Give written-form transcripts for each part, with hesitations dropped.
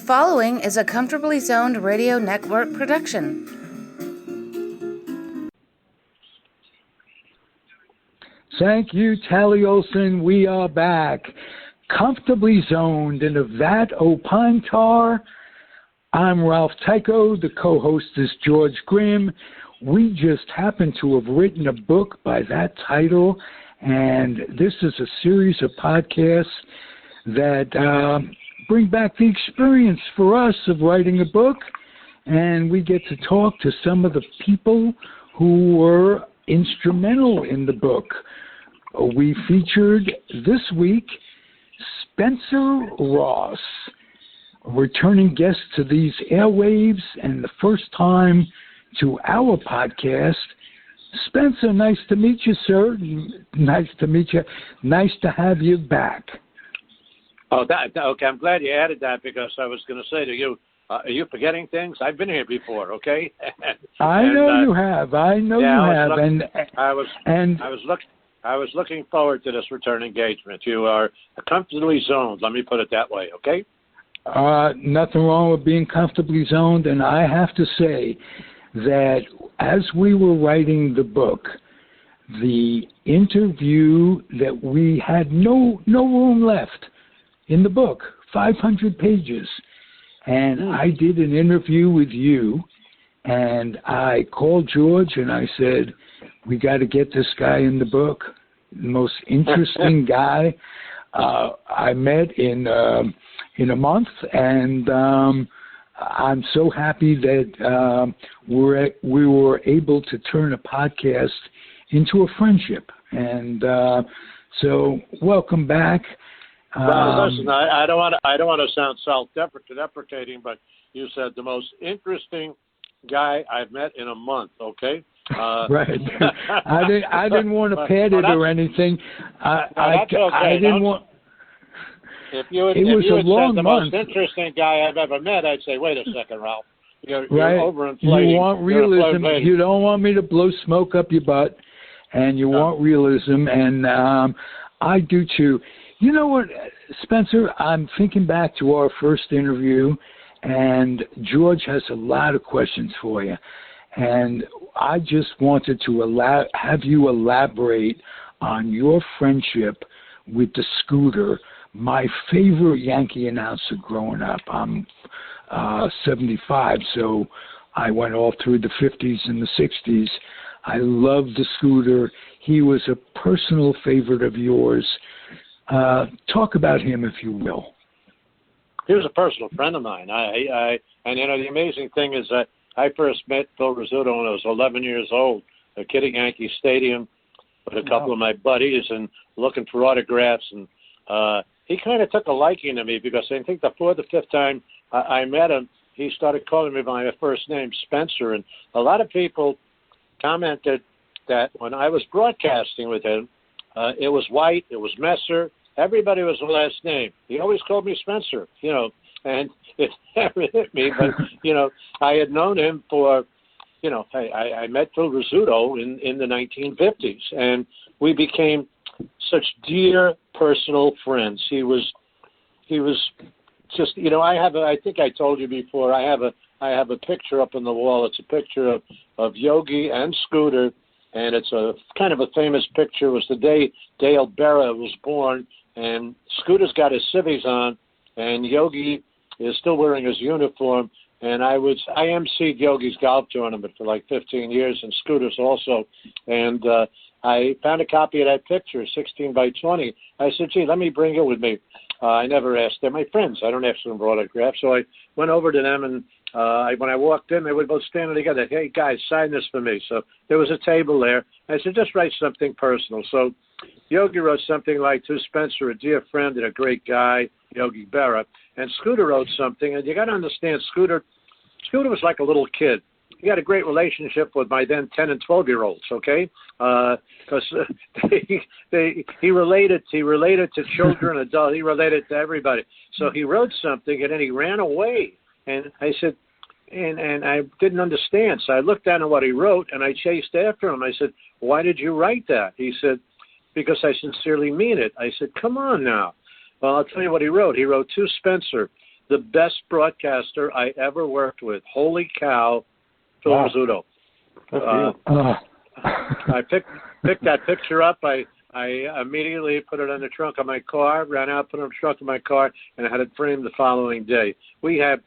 following is a Comfortably Zoned Radio Network production. Thank you, Tally Olson. We are back. Comfortably zoned in a vat o' pine tar. I'm Ralph Tyko. The co-host is George Grimm. We just happen to have written a book by that title, and this is a series of podcasts that bring back the experience for us of writing a book, and we get to talk to some of the people who were instrumental in the book. We featured this week Spencer Ross, a returning guest to these airwaves and the first time to our podcast. Spencer, nice to meet you, sir. Nice to meet you. Nice to have you back. Oh, okay. I'm glad you added that because I was going to say to you, are you forgetting things? I've been here before, okay? I know you have. I was looking forward to this return engagement. You are comfortably zoned. Let me put it that way, okay? Nothing wrong with being comfortably zoned, and I have to say that as we were writing the book, the interview that we had no room left in the book, 500 pages, and I did an interview with you, and I called George and I said, we got to get this guy in the book. The most interesting guy I met in a month, and I'm so happy that we were able to turn a podcast into a friendship. And so, welcome back. Well, listen, I don't want to sound self-deprecating, but you said the most interesting guy I've met in a month. Okay. Right. I didn't want to pad it or anything. I didn't want. If you had said the most interesting guy I've ever met, I'd say, wait a second, Ralph. You're overinflating. You want realism. You don't want me to blow smoke up your butt, and you want realism, and I do too. You know what, Spencer? I'm thinking back to our first interview, and George has a lot of questions for you. And I just wanted to have you elaborate on your friendship with the Scooter, my favorite Yankee announcer growing up. I'm 75, so I went all through the 50s and the 60s. I loved the Scooter. He was a personal favorite of yours. Talk about him, if you will. He was a personal friend of mine. And the amazing thing is that I first met Phil Rizzuto when I was 11 years old, a kid at Yankee Stadium with a couple of my buddies and looking for autographs. And he kind of took a liking to me because I think the fourth or fifth time I met him, he started calling me by my first name, Spencer. And a lot of people commented that when I was broadcasting with him, it was White, it was Messer, everybody was the last name. He always called me Spencer, and it never hit me. But, I had known him for, I met Phil Rizzuto in the 1950s, and we became such dear personal friends. He was just, I think I told you before, I have a picture up on the wall. It's a picture of Yogi and Scooter, and it's a kind of a famous picture. It was the day Dale Berra was born, and Scooter's got his civvies on, and Yogi is still wearing his uniform. And I emceed Yogi's golf tournament for like 15 years, and Scooter's also. And I found a copy of that picture, 16 by 20. I said, gee, let me bring it with me. I never asked. They're my friends. I don't ask them for autographs. So I went over to them, and when I walked in, they were both standing together. Hey, guys, sign this for me. So there was a table there. I said, just write something personal. So Yogi wrote something like, to Spencer, a dear friend and a great guy, Yogi Berra. And Scooter wrote something, and you got to understand, Scooter was like a little kid. He had a great relationship with my then 10 and 12-year-olds, okay? Because he related to children, adults. He related to everybody. So he wrote something, and then he ran away. And I said, and I didn't understand. So I looked down at what he wrote, and I chased after him. I said, why did you write that? He said, because I sincerely mean it. I said, come on now. Well, I'll tell you what he wrote. He wrote, to Spencer, the best broadcaster I ever worked with. Holy cow, Phil Rizzuto. I picked that picture up. I immediately put it in the trunk of my car, ran out, put it in the trunk of my car, and I had it framed the following day. We had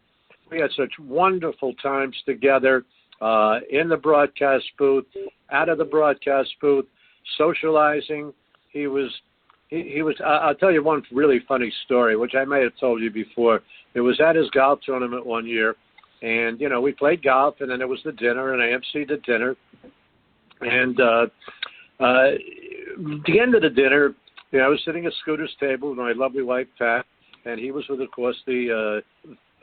such wonderful times together in the broadcast booth, out of the broadcast booth, socializing. He was. I'll tell you one really funny story, which I may have told you before. It was at his golf tournament one year, and we played golf, and then there was the dinner, and I emceed the dinner. And at the end of the dinner, I was sitting at Scooter's table with my lovely wife Pat, and he was with, of course, the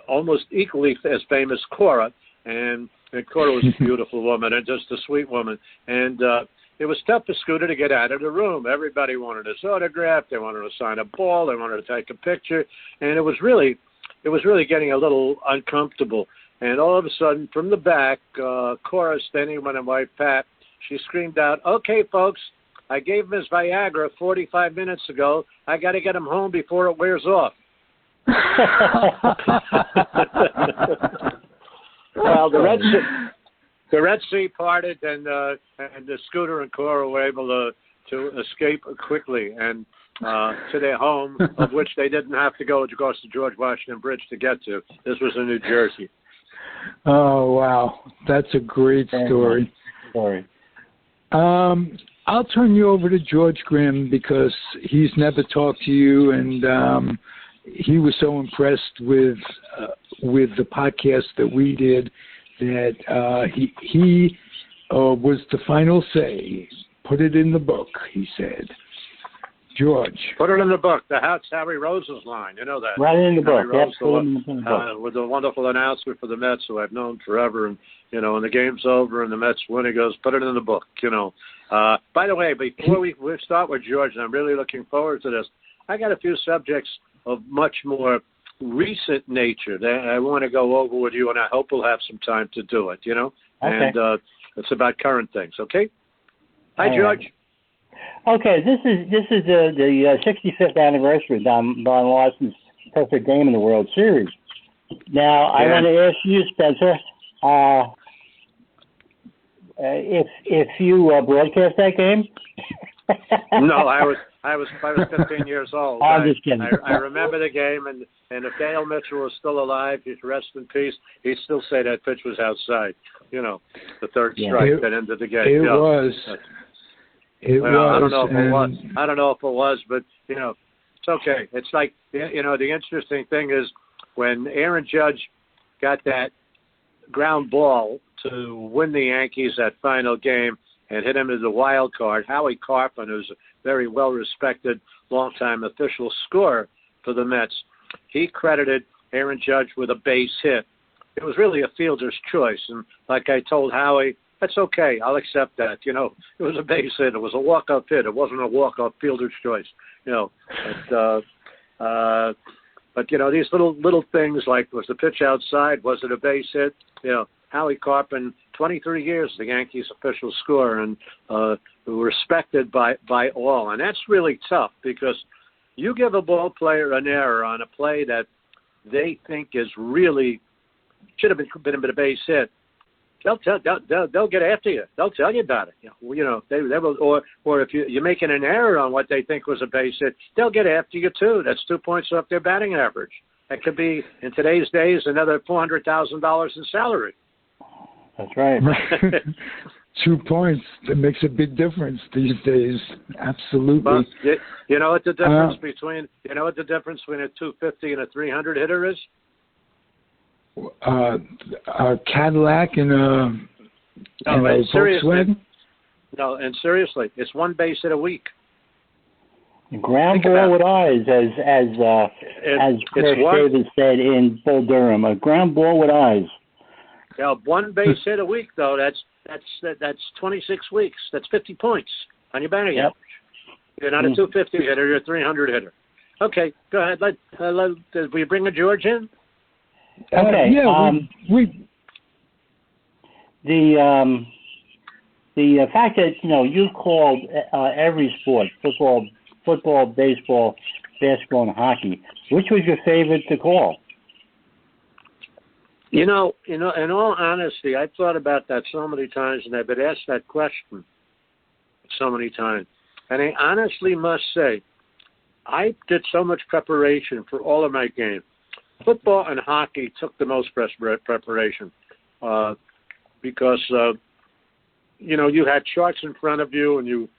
almost equally as famous Cora, and Cora was a beautiful woman and just a sweet woman, and it was tough for Scooter to get out of the room. Everybody wanted his autograph. They wanted to sign a ball. They wanted to take a picture. And it was really getting a little uncomfortable. And all of a sudden, from the back, Cora, standing with my wife, Pat, she screamed out, "Okay, folks, I gave him his Viagra 45 minutes ago. I got to get him home before it wears off." Well, the Red Sea parted, and the Scooter and Cora were able to escape quickly and to their home, of which they didn't have to go across the George Washington Bridge to get to. This was in New Jersey. Oh, wow. That's a great story. I'll turn you over to George Grimm because he's never talked to you, and he was so impressed with the podcast that we did that he was the final say. Put it in the book, he said. George. Put it in the book. That's Harry Rose's line. You know that. Right in the book. With the wonderful announcer for the Mets, who I've known forever, and when the game's over and the Mets win, he goes, "Put it in the book." By the way, before we start with George, and I'm really looking forward to this, I got a few subjects of much more recent nature that I want to go over with you, and I hope we'll have some time to do it. Okay. And it's about current things. Okay. Hi, George. Okay, this is the 65th anniversary of Don Larson's perfect game in the World Series. Now, I want to ask you, Spencer, if you broadcast that game. No, I was 15 years old. I'm just kidding. I remember the game, and if Dale Mitchell was still alive, he'd rest in peace. He'd still say that pitch was outside. The third strike that ended the game. It was. It was. I don't know if it was. I don't know if it was, but it's okay. It's like the interesting thing is when Aaron Judge got that ground ball to win the Yankees that final game and hit him as a wild card. Howie Carpenter, who's a very well-respected, longtime official scorer for the Mets, he credited Aaron Judge with a base hit. It was really a fielder's choice, and like I told Howie, that's okay. I'll accept that. It was a base hit. It was a walk-up hit. It wasn't a walk-up fielder's choice. But these little things like, was the pitch outside? Was it a base hit? Howie Carpenter, 23 years the Yankees official scorer, and respected by all. And that's really tough because you give a ball player an error on a play that they think is really should have been a base hit. They'll get after you. They'll tell you about it. They will, or if you're making an error on what they think was a base hit, they'll get after you too. That's 2 points off their batting average. That could be, in today's days, another $400,000 in salary. That's right. 2 points. That makes a big difference these days. Absolutely. Well, you know what the difference between a 250 and a 300 hitter is? A Cadillac and a Volkswagen? No, and seriously, it's one base hit a week. Ground ball with eyes, as Chris Davis said in Bull Durham. A ground ball with eyes. Yeah, one base hit a week though. That's 26 weeks. That's 50 points on your batting average. You're not a 250 hitter. You're a 300 hitter. Okay, go ahead. Will you bring a George in? Okay. The fact that you've called every sport, football, baseball, basketball, and hockey. Which was your favorite to call? In all honesty, I've thought about that so many times, and I've been asked that question so many times. And I honestly must say, I did so much preparation for all of my games. Football and hockey took the most preparation because, you had charts in front of you, and you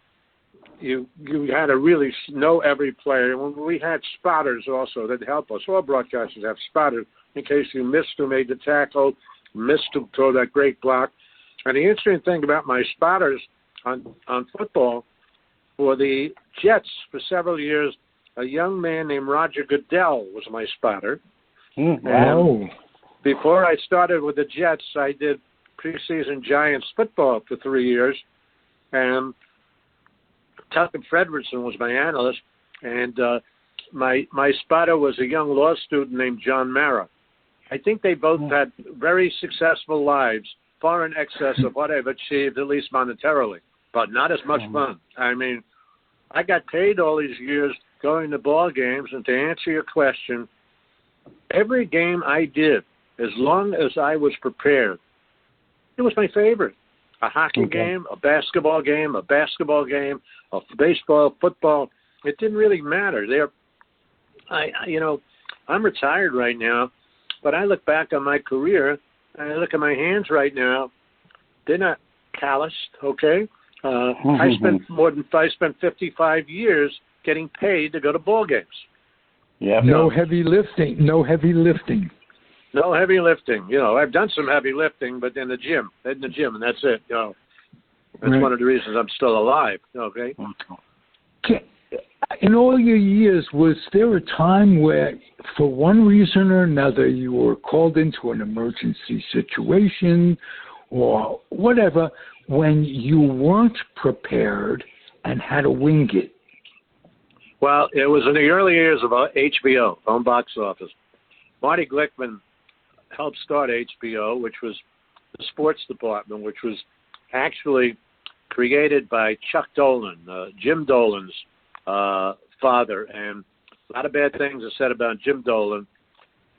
had to really know every player. And we had spotters also that help us. All broadcasters have spotters in case you missed who made the tackle, missed who throw that great block. And the interesting thing about my spotters on football, for the Jets for several years, a young man named Roger Goodell was my spotter. Wow. Before I started with the Jets, I did preseason Giants football for 3 years, and Tucker Fredrickson was my analyst, and my spotter was a young law student named John Mara. I think they both had very successful lives, far in excess of what I've achieved, at least monetarily, but not as much fun. I mean, I got paid all these years going to ball games, and to answer your question, every game I did, as long as I was prepared, it was my favorite. A hockey game, a basketball game, a baseball, football. It didn't really matter. I'm retired right now, but I look back on my career and I look at my hands right now. They're not calloused, okay? I spent 55 years getting paid to go to ball games. Yeah. No heavy lifting. No heavy lifting. I've done some heavy lifting, but in the gym, and that's it. That's right. One of the reasons I'm still alive. Okay. In all your years, was there a time where, for one reason or another, you were called into an emergency situation or whatever, when you weren't prepared and had to wing it? Well, it was in the early years of HBO, home box office. Marty Glickman helped start HBO, which was the sports department, which was actually created by Chuck Dolan, Jim Dolan's father. And a lot of bad things are said about Jim Dolan.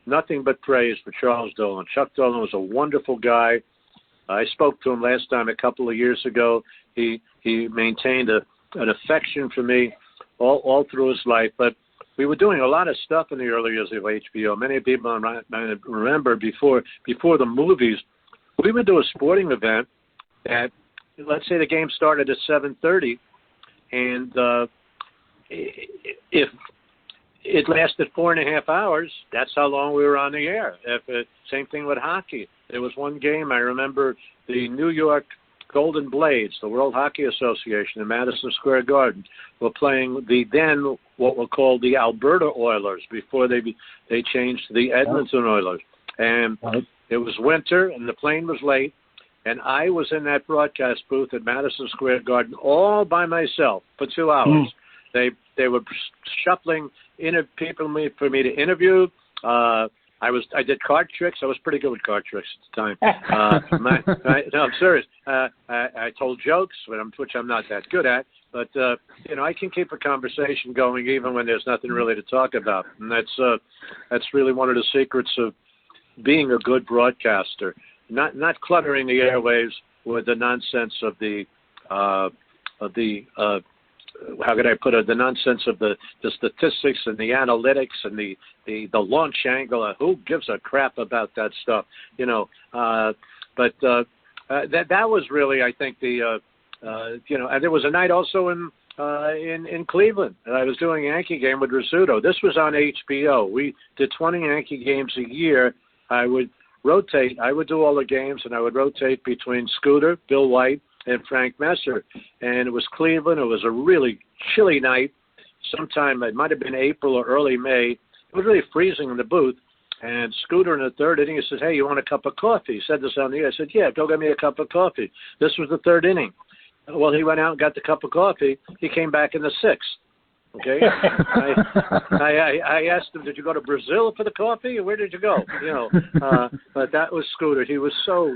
Nothing but praise for Charles Dolan. Chuck Dolan was a wonderful guy. I spoke to him last time a couple of years ago. He maintained an affection for me all through his life. But we were doing a lot of stuff in the early years of HBO. Many people remember before the movies, we would do a sporting event at, let's say the game started at 7:30, and if it lasted 4.5 hours, that's how long we were on the air. Same thing with hockey. There was one game, I remember, the New York Golden Blades, the World Hockey Association in Madison Square Garden, were playing then what were called the Alberta Oilers before they changed to the Edmonton Oilers. And it was winter, and the plane was late, and I was in that broadcast booth at Madison Square Garden all by myself for 2 hours. They were shuffling people for me to interview. I did card tricks. I was pretty good with card tricks at the time. No, I'm serious. I told jokes, which I'm not that good at. But I can keep a conversation going even when there's nothing really to talk about, and that's really one of the secrets of being a good broadcaster. Not cluttering the airwaves with the nonsense of the how could I put it? The nonsense of the statistics and the analytics and the launch angle. Who gives a crap about that stuff? But that was really, I think, and there was a night also in Cleveland. I was doing a Yankee game with Rizzuto. This was on HBO. We did 20 Yankee games a year. I would rotate. I would do all the games, and I would rotate between Scooter, Bill White, and Frank Messer. And it was Cleveland. It was a really chilly night. Sometime, it might have been April or early May. It was really freezing in the booth. And Scooter in the third inning, he says, "Hey, you want a cup of coffee?" He said this on the air. I said, "Yeah, go get me a cup of coffee." This was the third inning. Well, he went out and got the cup of coffee. He came back in the sixth. Okay. I asked him, "Did you go to Brazil for the coffee, or where did you go?" But that was Scooter. He was so,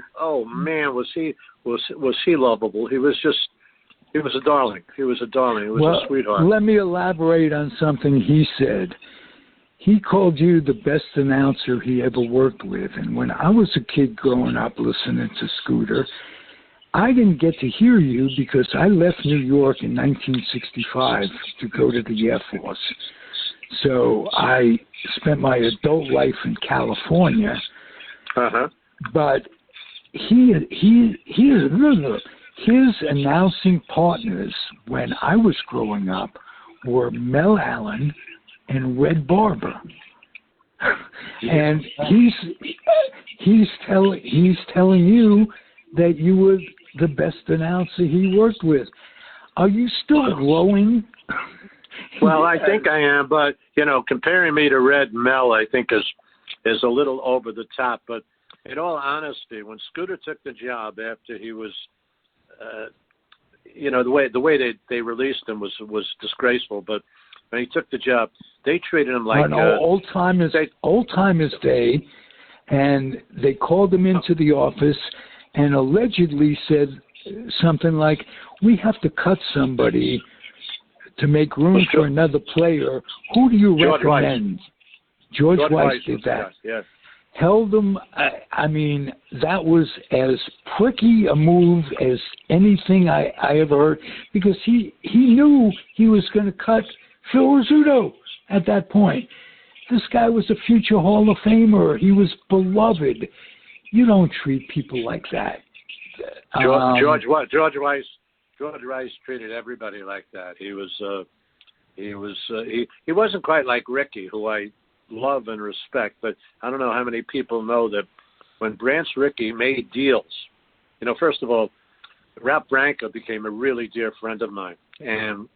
was he lovable? He was a darling. He was a darling. He was a sweetheart. Let me elaborate on something he said. he called you the best announcer he ever worked with. And when I was a kid growing up listening to Scooter, I didn't get to hear you because I left New York in 1965 to go to the Air Force. So I spent my adult life in California. Uh-huh. But his announcing partners when I was growing up were Mel Allen and Red Barber. And he's telling you that you were the best announcer he worked with. Are you still glowing? Well, I think I am, but comparing me to Red and Mel, I think is a little over the top. But in all honesty, when Scooter took the job after he was, the way they released him was disgraceful. But when he took the job, they treated him like old timers day, and they called him into the office and allegedly said something like, "We have to cut somebody to make room for another player. Who do you recommend?" George Weiss did that. Yes. Held him. I mean, that was as pricky a move as anything I ever heard, because he knew he was going to cut Phil Rizzuto at that point. This guy was a future Hall of Famer. He was beloved. You don't treat people like that. George Weiss treated everybody like that. He wasn't quite like Ricky, who I love and respect, but I don't know how many people know that when Branch Rickey made deals, first of all, Ralph Branca became a really dear friend of mine, and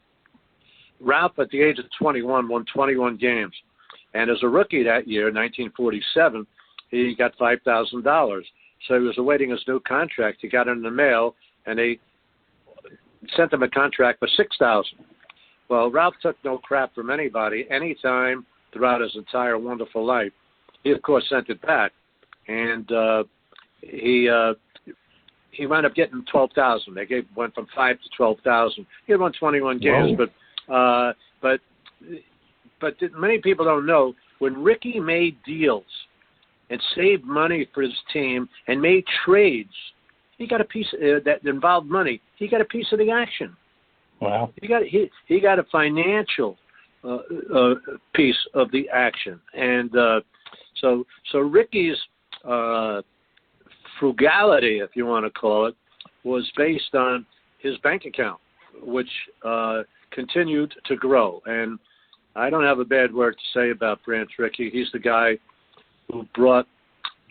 Ralph at the age of 21 won 21 games, and as a rookie that year, 1947, he got $5,000. So he was awaiting his new contract. He got it in the mail, and they sent him a contract for $6,000. Well, Ralph took no crap from anybody anytime throughout his entire wonderful life. He, of course, sent it back, and he wound up getting $12,000. They went from $5,000 to $12,000. He had won 21 games, but many people don't know, when Ricky made deals and saved money for his team and made trades, he got a piece that involved money. He got a piece of the action. Wow. He got a financial piece of the action, and so Ricky's frugality, if you want to call it, was based on his bank account, which continued to grow. And I don't have a bad word to say about Branch Rickey. He's the guy who brought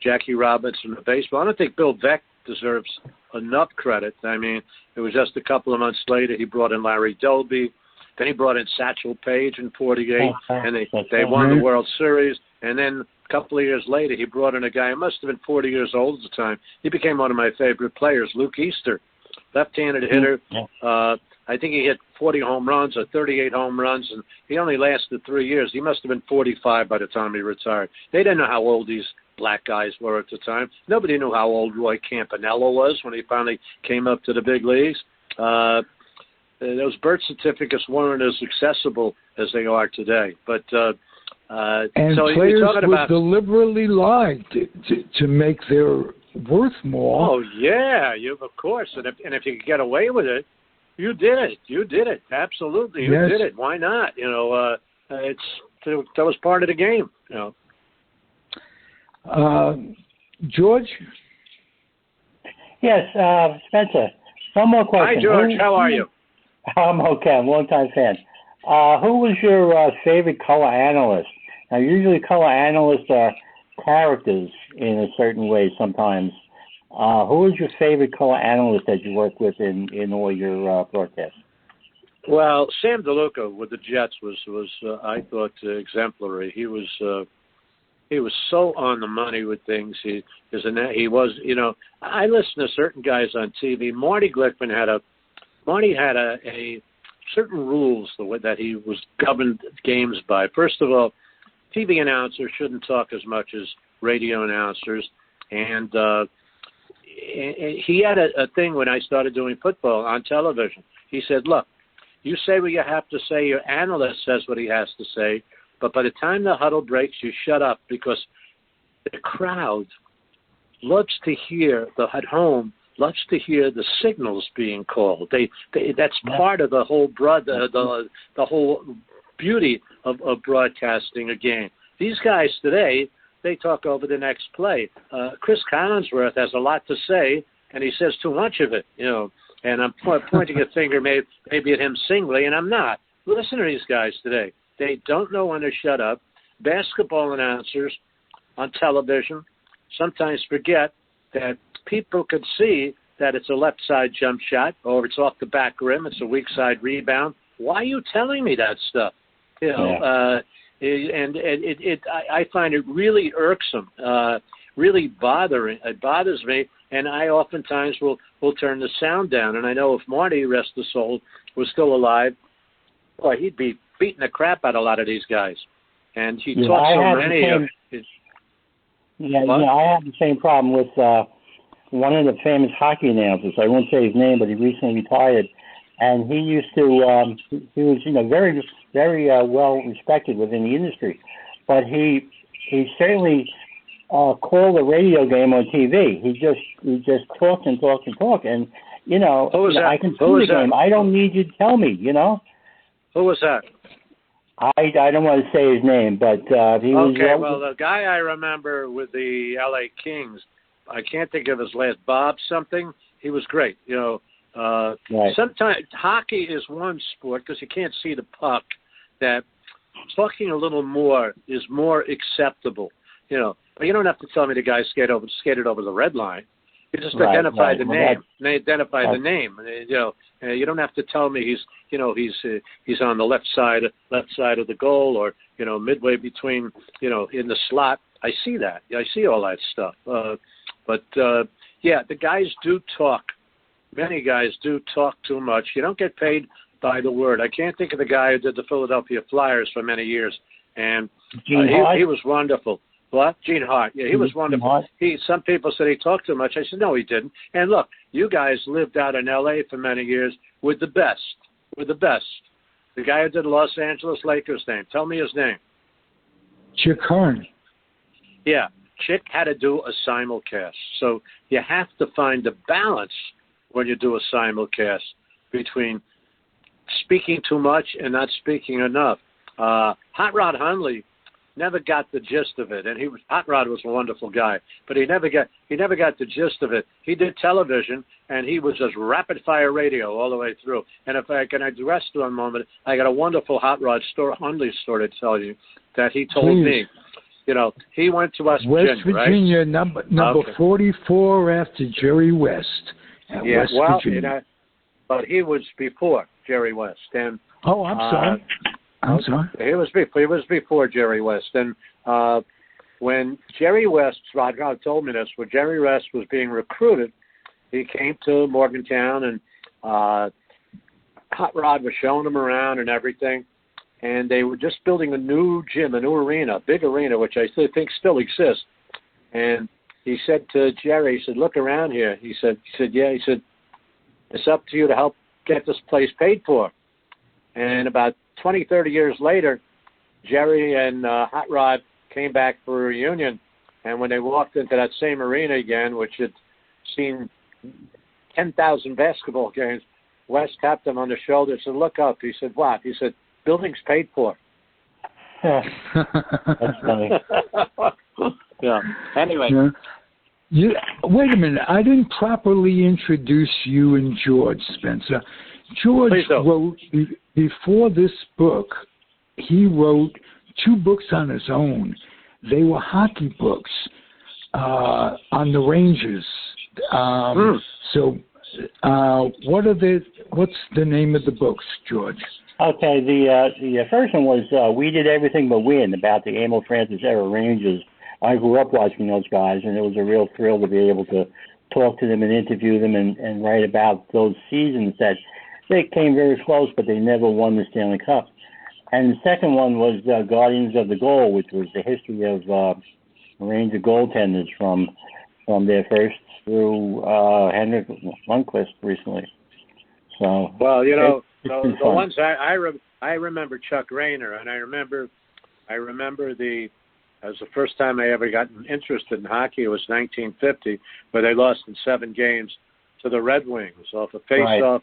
Jackie Robinson to baseball. I don't think Bill Veeck deserves enough credit. I mean, it was just a couple of months later he brought in Larry Doby. Then he brought in Satchel Paige in '48, and they won the World Series. And then a couple of years later, he brought in a guy who must have been 40 years old at the time. He became one of my favorite players, Luke Easter, left-handed hitter. I think he hit 40 home runs or 38 home runs, and he only lasted 3 years. He must have been 45 by the time he retired. They didn't know how old these black guys were at the time. Nobody knew how old Roy Campanella was when he finally came up to the big leagues. Those birth certificates weren't as accessible as they are today. But and so players you're talking would about deliberately lie to make their worth more. Oh yeah, of course. And if you could get away with it, you did it. You did it. Absolutely, you did it. Why not? That was part of the game. George. Yes, Spencer. One more question. Hi, George. How are you? I'm okay. I'm a long-time fan. Who was your favorite color analyst? Now, usually color analysts are characters in a certain way sometimes. Who was your favorite color analyst that you worked with in all your broadcasts? Well, Sam DeLuca with the Jets was I thought exemplary. He was so on the money with things. He was. I listened to certain guys on TV. Marty Glickman had a certain rules that he was governed games by. First of all, TV announcers shouldn't talk as much as radio announcers, and he had a thing when I started doing football on television. He said, look, you say what you have to say, your analyst says what he has to say, But by the time the huddle breaks, you shut up because the crowd loves to hear at home loves to hear the signals being called. That's part of the whole the whole beauty of broadcasting a game. These guys today, they talk over the next play. Chris Collinsworth has a lot to say, and he says too much of it, And I'm pointing a finger maybe at him singly, and I'm not. Listen to these guys today. They don't know when to shut up. Basketball announcers on television sometimes forget that people could see that it's a left side jump shot or it's off the back rim, it's a weak side rebound. Why are you telling me that stuff? I find it really irksome, really bothering. It bothers me, and I oftentimes will turn the sound down. And I know if Marty, rest his soul, was still alive, boy, he'd be beating the crap out of a lot of these guys. And he taught so many of his. I had the same problem with one of the famous hockey announcers. I won't say his name, but he recently retired, and he used to. He was, very, very well respected within the industry, but he certainly called a radio game on TV. He just talked and talked and talked, and I can see the game. I don't need you to tell me. Who was that? I don't want to say his name, but he was. Okay, well, the guy I remember with the L.A. Kings, I can't think of his last, Bob something. He was great. Right. Sometimes hockey is one sport because you can't see the puck that talking a little more is more acceptable. But you don't have to tell me the guy skated over the red line. You just identify the name. They identify the name. You don't have to tell me he's on the left side of the goal or midway between in the slot. I see that. I see all that stuff. But the guys do talk. Many guys do talk too much. You don't get paid by the word. I can't think of the guy who did the Philadelphia Flyers for many years, and he was wonderful. What? Gene Hart. Yeah, he was wonderful. Some people said he talked too much. I said, no, he didn't. And look, you guys lived out in L.A. for many years with the best. The guy who did Los Angeles Lakers name. Tell me his name. Chick Hearn. Yeah, Chick had to do a simulcast. So you have to find the balance when you do a simulcast between speaking too much and not speaking enough. Hot Rod Hundley never got the gist of it, and Hot Rod was a wonderful guy, but he never got the gist of it. He did television, and he was just rapid fire radio all the way through. And if I can address to a moment, I got a wonderful Hot Rod Hundley story to tell you that he told me. He went to West Virginia, right? number 44 after Jerry West. West Virginia. But he was before Jerry West, and I'm sorry. He was before Jerry West, and when Jerry West, Rod told me this, when Jerry West was being recruited, he came to Morgantown, and Hot Rod was showing him around and everything, and they were just building a new gym, a new arena, a big arena, which I think still exists. And he said to Jerry, he said, look around here. He said, yeah. He said, it's up to you to help get this place paid for. And about 20, 30 years later, Jerry and Hot Rod came back for a reunion. And when they walked into that same arena again, which had seen 10,000 basketball games, West tapped him on the shoulder and said, look up. He said, what? He said, building's paid for. That's funny. Yeah. Anyway. Yeah. Wait a minute. I didn't properly introduce you and George Spencer. George wrote, before this book, he wrote 2 books on his own. They were hockey books on the Rangers. So what's the name of the books, George? Okay, the first one was We Did Everything But Win, about the Emil Francis era Rangers. I grew up watching those guys, and it was a real thrill to be able to talk to them and interview them and write about those seasons that they came very close, but they never won the Stanley Cup. And the second one was Guardians of the Goal, which was the history of Ranger goaltenders from their first through Henrik Lundqvist recently. So well, the ones I remember Chuck Rayner, and I remember I remember that was the first time I ever got interested in hockey. It was 1950, where they lost in 7 games to the Red Wings off a face-off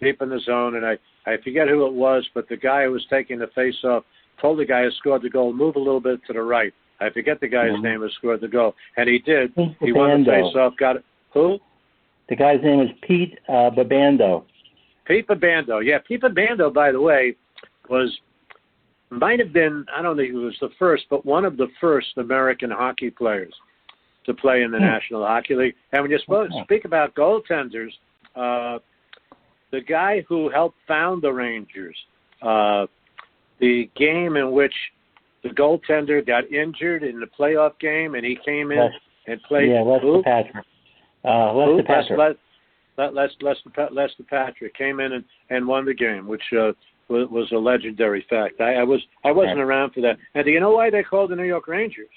deep in the zone. And I forget who it was, but the guy who was taking the face-off told the guy who scored the goal, move a little bit to the right. I forget the guy's name who scored the goal. And he did. He won the face-off. Got it. Who? The guy's name was Pete Babando. Pete Babando. Yeah, Pete Babando, by the way, might have been, I don't think he was the first, but one of the first American hockey players to play in the National Hockey League. And when you speak about goaltenders, the guy who helped found the Rangers, the game in which the goaltender got injured in the playoff game, and he came in and played. Yeah, Lester Patrick. Lester Patrick came in and won the game, which was a legendary fact. I wasn't around for that. And do you know why they called the New York Rangers?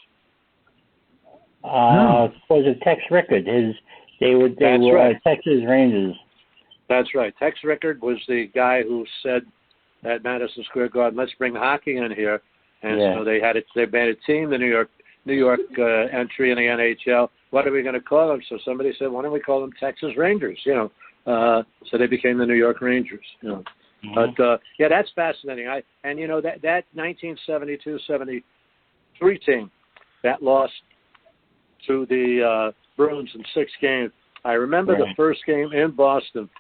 Was it Tex Rickard? They were Texas Rangers. That's right. Tex Rickard was the guy who said at Madison Square Garden, "Let's bring hockey in here." And so they made a team, the New York entry in the NHL. What are we going to call them? So somebody said, "Why don't we call them Texas Rangers?" So they became the New York Rangers. But that's fascinating. That 1972-73 team that lost to the Bruins in 6 games. I remember the first game in Boston.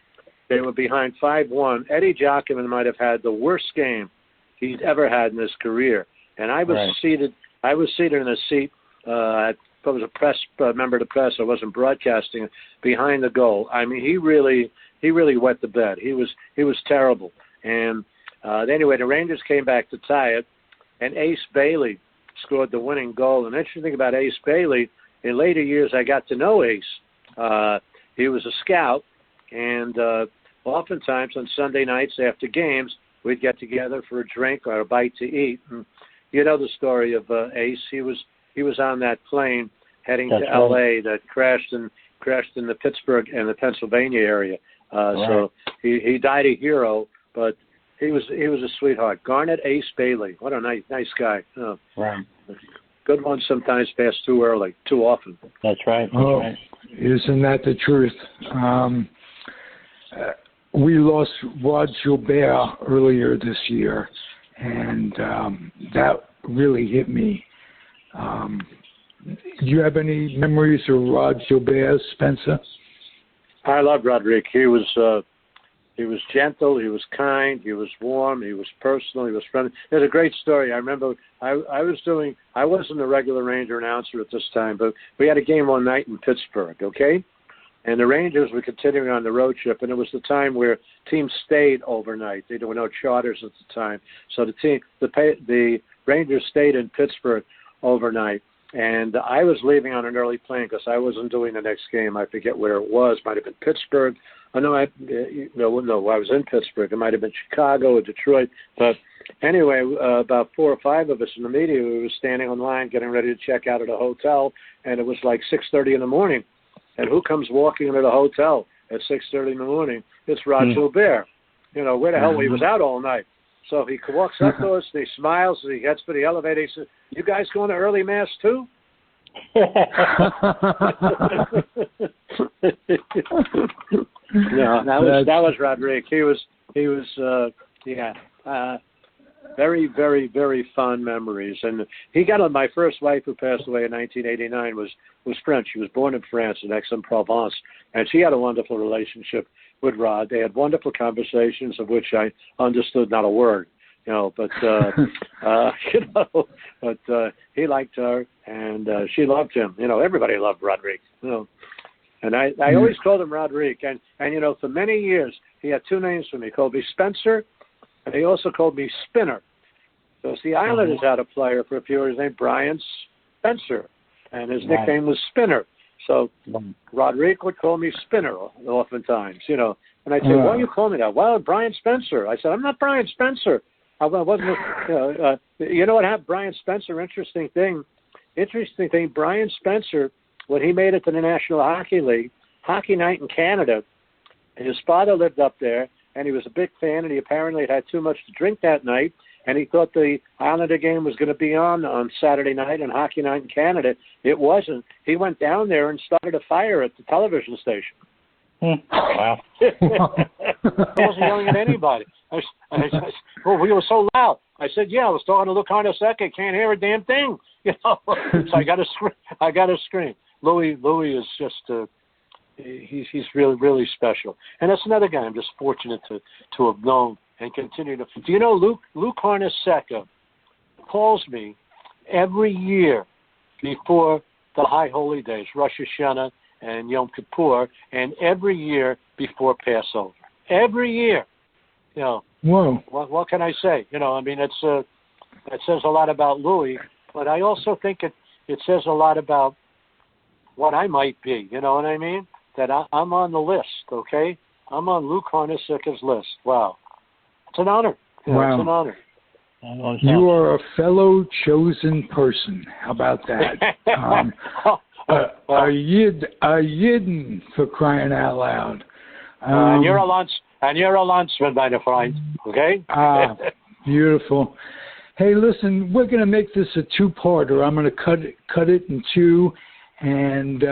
They were behind 5-1. Eddie Jockman might have had the worst game he'd ever had in his career. And I was seated in a seat. I was a press member of the press. I wasn't broadcasting, behind the goal. I mean, he really wet the bed. He was terrible. And anyway, the Rangers came back to tie it, and Ace Bailey scored the winning goal. And the interesting thing about Ace Bailey, in later years, I got to know Ace. He was a scout, and oftentimes on Sunday nights after games, we'd get together for a drink or a bite to eat. And you know the story of Ace. He was on that plane heading to L.A. that crashed in the Pittsburgh and the Pennsylvania area. So he died a hero, but he was a sweetheart. Garnet Ace Bailey, what a nice guy. Right. Good ones sometimes pass too early, too often. That's right. Isn't that the truth? We lost Rod Gilbert earlier this year, and that really hit me. Do you have any memories of Rod Gilbert, Spencer? I loved Roderick. He was gentle. He was kind. He was warm. He was personal. He was friendly. There's a great story. I remember I wasn't a regular Ranger announcer at this time, but we had a game one night in Pittsburgh, okay? And the Rangers were continuing on the road trip, and it was the time where teams stayed overnight. There were no charters at the time. So the Rangers stayed in Pittsburgh overnight. And I was leaving on an early plane because I wasn't doing the next game. I forget where it was. Might have been Pittsburgh. I was in Pittsburgh. It might have been Chicago or Detroit. But anyway, about 4 or 5 of us in the media, we were standing in line getting ready to check out of the hotel, and it was like 6:30 in the morning. And who comes walking into the hotel at 6:30 in the morning? It's Rod Gilbert. Where the hell he was out all night. So he walks up to us, and he smiles, and he gets for the elevator. He says, "You guys going to early mass too?" No, that was Roderick. He was very, very, very fond memories. And he got on. My first wife, who passed away in 1989, was French. She was born in France, in Aix-en-Provence, and she had a wonderful relationship with Rod. They had wonderful conversations of which I understood not a word, but he liked her and she loved him. Everybody loved Roderick, and I always called him Roderick. And for many years he had 2 names for me. He called me Spencer, and he also called me Spinner. So the Islanders had a player for a few years named Brian Spencer, and his nickname was Spinner. So Roderick would call me Spinner oftentimes, And I'd say, "Why do you call me that?" "Well, Brian Spencer." I said, "I'm not Brian Spencer. I wasn't." You know what happened? Brian Spencer. Interesting thing. Brian Spencer, when he made it to the National Hockey League, Hockey Night in Canada, his father lived up there, and he was a big fan, and he apparently had too much to drink that night, and he thought the Islander game was going to be on Saturday night and Hockey Night in Canada. It wasn't. He went down there and started a fire at the television station. Wow. I wasn't yelling at anybody. Well, we were so loud. I said, yeah, I was talking to Luke Hornacek. I can't hear a damn thing. So I got to scream. Louis is just he's really, really special. And that's another guy I'm just fortunate to have known and continue to. Do you know Luke Hornacek calls me every year before the High Holy Days, Rosh Hashanah and Yom Kippur, and every year before Passover. Every year. Whoa. What can I say? I mean, it says a lot about Louis, but I also think it says a lot about what I might be. You know what I mean? That I'm on the list, okay? I'm on Luke Hornacek's list. Wow. It's an honor. Wow. It's an honor. You are a fellow chosen person. How about that? A Yidden, for crying out loud. And you're a Landsman, my friend. Okay? Beautiful. Hey, listen, we're going to make this a two-parter. I'm going to cut it in two, and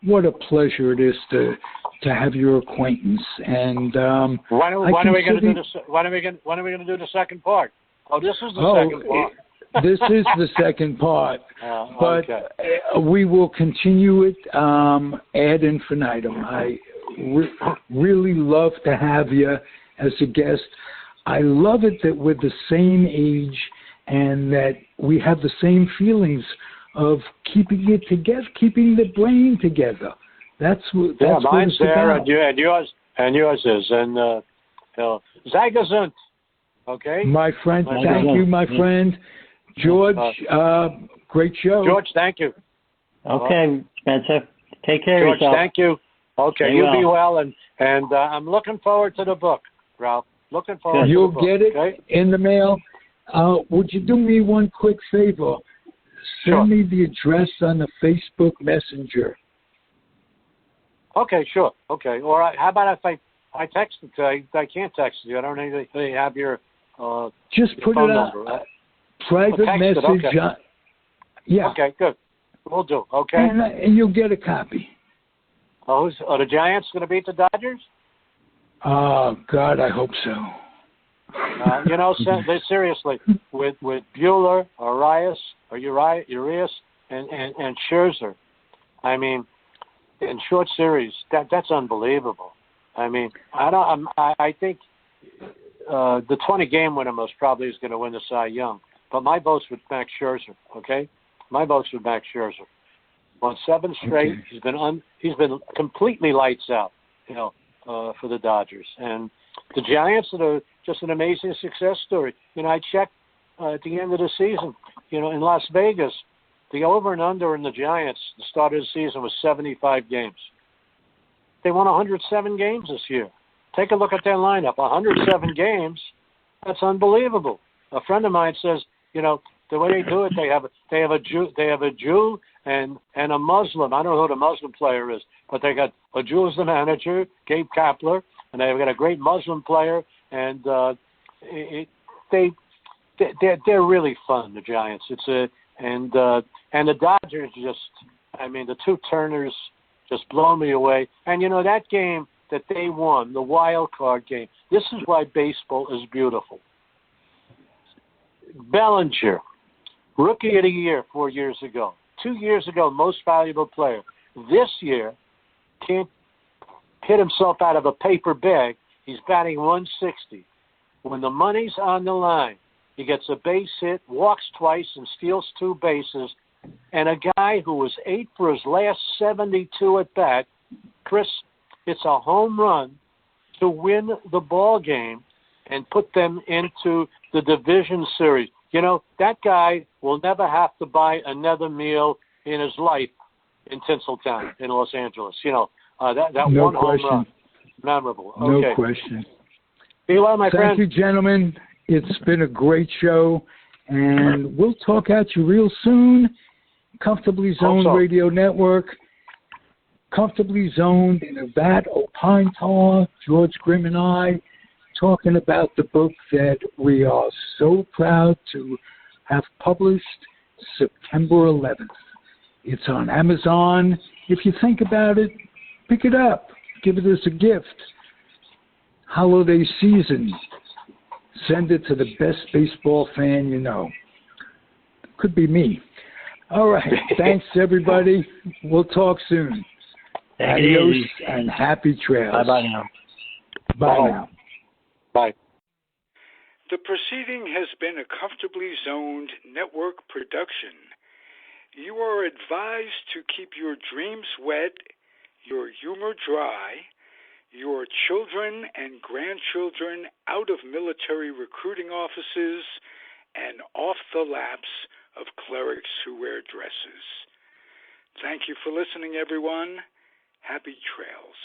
what a pleasure it is to have your acquaintance. And when are we going to do the second part? Oh, this is the second part. This is the second part, but okay. We will continue it ad infinitum. I really love to have you as a guest. I love it that we're the same age and that we have the same feelings of keeping it together, keeping the brain together. That's what mine's it's there, about. and yours is, and sei gesund. Okay, my friend. Thank you, my friend. George, great show. George, thank you. Okay, Spencer. Take care George, of yourself. thank you. Okay, be well, and I'm looking forward to the book, Ralph. Looking forward You'll to the book. Get it okay? in the mail. Would you do me one quick favor? Send me the address on the Facebook Messenger. Okay, sure. Okay. Or how about if I text it to you? I can't text you. I don't really have your just put phone it on number. private message. Okay. Yeah. Okay, good. We'll do. Okay. And you'll get a copy. Are the Giants going to beat the Dodgers? Oh, God, I hope so. Seriously, with Bueller, Urias, and Scherzer, I mean, in short series, that's unbelievable. I mean, I think the 20-game winner most probably is going to win the Cy Young, but my vote's with Max Scherzer. Okay, my vote's with Max Scherzer. On 7 straight, okay. He's been completely lights out. For the Dodgers, and the Giants are just an amazing success story. I checked at the end of the season. In Las Vegas, the over and under in the Giants, the start of the season was 75 games. They won 107 games this year. Take a look at their lineup. 107 games. That's unbelievable. A friend of mine says, the way they do it, they have a Jew and a Muslim. I don't know who the Muslim player is, but they got a Jew as the manager, Gabe Kapler, and they've got a great Muslim player, and they're really fun. The Giants. And the Dodgers the two Turners just blow me away. And that game that they won, the wild card game. This is why baseball is beautiful. Bellinger, Rookie of the Year 4 years ago. 2 years ago, Most Valuable Player. This year, can't hit himself out of a paper bag. He's batting 160. When the money's on the line, he gets a base hit, walks twice, and steals 2 bases. And a guy who was 8 for his last 72 at bat, Chris, it's a home run to win the ball game and put them into the division series. That guy will never have to buy another meal in his life in Tinseltown in Los Angeles. That no one question. home run. Memorable. No Okay. question. Be well, my friend. Thank you, gentlemen. It's been a great show, and we'll talk at you real soon. Comfortably Zoned Radio Network. Comfortably Zoned in a vat, Opine Tar, George Grimm and I. talking about the book that we are so proud to have published September 11th. It's on Amazon. If you think about it, pick it up. Give it as a gift. Holiday season. Send it to the best baseball fan you know. Could be me. All right. Thanks, everybody. We'll talk soon. Adios and happy trails. Bye-bye now. Bye now. Bye. The proceeding has been a Comfortably Zoned network production. You are advised to keep your dreams wet, your humor dry, your children and grandchildren out of military recruiting offices and off the laps of clerics who wear dresses. Thank you for listening, everyone. Happy trails.